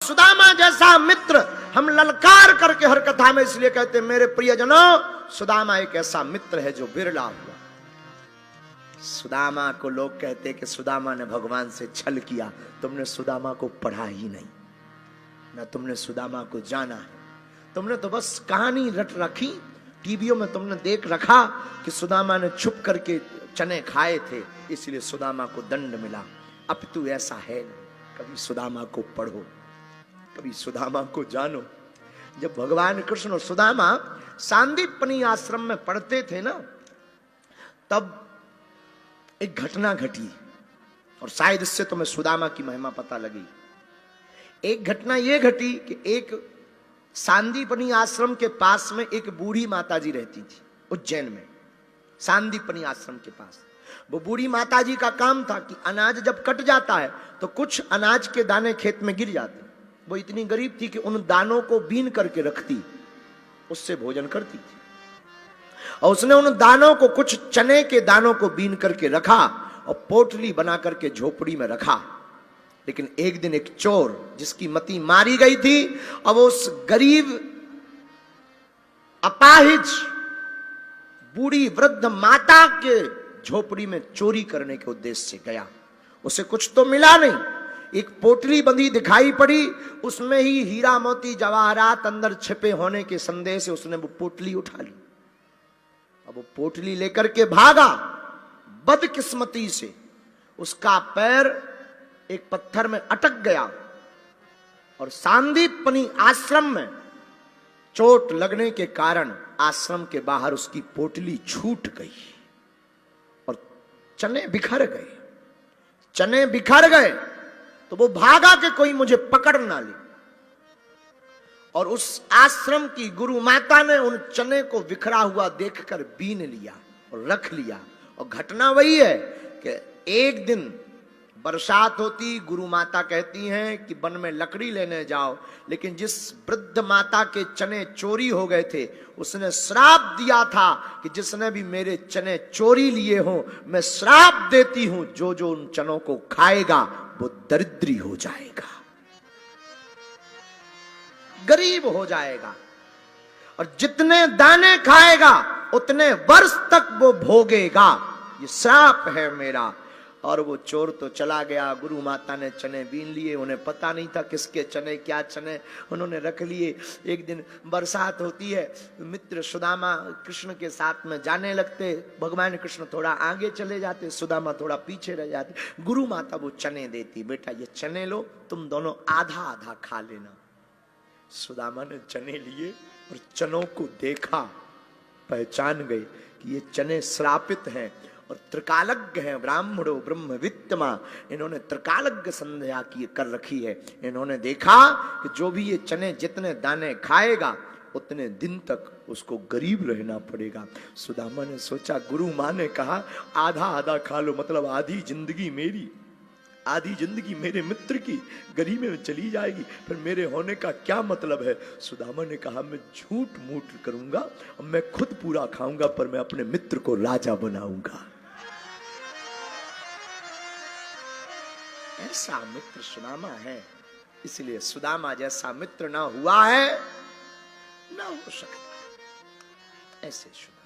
सुदामा जैसा मित्र हम ललकार करके हर कथा में इसलिए कहते हैं, मेरे प्रियजनों, सुदामा एक ऐसा मित्र है जो बिरला हुआ। सुदामा को लोग कहते कि सुदामा ने भगवान से छल किया। तुमने सुदामा को पढ़ा ही नहीं, ना तुमने सुदामा को जाना है। तुमने तो बस कहानी रट रखी, टीवियों में तुमने देख रखा कि सुदामा ने छुप करके चने खाए थे, इसलिए सुदामा को दंड मिला। अब तू ऐसा है नहीं। कभी सुदामा को पढ़ो, कभी सुदामा को जानो। जब भगवान कृष्ण और सुदामा सांदीपनी आश्रम में पढ़ते थे ना, तब एक घटना घटी और शायद इससे तुम्हें सुदामा की महिमा पता लगी। एक घटना यह घटी कि एक सांदीपनी आश्रम के पास में एक बूढ़ी माताजी रहती थी, उज्जैन में सांदीपनी आश्रम के पास। वो बूढ़ी माताजी का काम था कि अनाज जब कट जाता है तो कुछ अनाज के दाने खेत में गिर जाते। वो इतनी गरीब थी कि उन दानों को बीन करके रखती, उससे भोजन करती थी। और उसने उन दानों को, कुछ चने के दानों को बीन करके रखा और पोटली बना करके झोपड़ी में रखा। लेकिन एक दिन एक चोर, जिसकी मति मारी गई थी, अब उस गरीब अपाहिज बूढ़ी वृद्ध माता के झोपड़ी में चोरी करने के उद्देश्य से गया। उसे कुछ तो मिला नहीं, एक पोटली बंधी दिखाई पड़ी, उसमें ही हीरा मोती जवाहरात अंदर छिपे होने के संदेश से उसने वो पोटली उठा ली। अब वो पोटली लेकर के भागा। बदकिस्मती से उसका पैर एक पत्थर में अटक गया और सांदीपनी आश्रम में चोट लगने के कारण आश्रम के बाहर उसकी पोटली छूट गई और चने बिखर गए। चने बिखर गए तो वो भागा कि कोई मुझे पकड़ ना ले। और उस आश्रम की गुरु माता ने उन चने को बिखरा हुआ देखकर बीन लिया और रख लिया। और घटना वही है कि एक दिन बरसात होती, गुरु माता कहती हैं कि वन में लकड़ी लेने जाओ, लेकिन जिस वृद्ध माता के चने चोरी हो गए थे, उसने श्राप दिया था कि जिसने भी मेरे चने चोरी लिए हों, मैं श्राप देती हूं, जो जो उन चनों को खाएगा वो दरिद्री हो जाएगा, गरीब हो जाएगा, और जितने दाने खाएगा उतने वर्ष तक वो भोगेगा। ये श्राप है मेरा। और वो चोर तो चला गया। गुरु माता ने चने बीन लिए, उन्हें पता नहीं था किसके चने, क्या चने, उन्होंने रख लिए। एक दिन बरसात होती है, मित्र सुदामा कृष्ण के साथ में जाने लगते। भगवान कृष्ण थोड़ा आगे चले जाते, सुदामा थोड़ा पीछे रह जाते। गुरु माता वो चने देती, बेटा ये चने लो, तुम दोनों आधा आधा खा लेना। सुदामा ने चने लिए और चनों को देखा, पहचान गए कि ये चने श्रापित हैं और त्रिकालज्ञ हैं, ब्राह्मणो ब्रह्मवित्तमा। इन्होंने त्रिकालज्ञ संध्या की कर रखी है। इन्होंने देखा कि जो भी ये चने जितने दाने खाएगा उतने दिन तक उसको गरीब रहना पड़ेगा। सुदामा ने सोचा, गुरु माँ ने कहा आधा आधा खा लो, मतलब आधी जिंदगी मेरी, आधी जिंदगी मेरे मित्र की गरीबी में चली जाएगी, फिर मेरे होने का क्या मतलब है। सुदामा ने कहा, मैं झूठ मूठ करूंगा और मैं खुद पूरा खाऊंगा, पर मैं अपने मित्र को राजा बनाऊंगा। ऐसा मित्र सुदामा है, इसलिए सुदामा जैसा मित्र ना हुआ है, ना हो सकता। ऐसे सुदामा।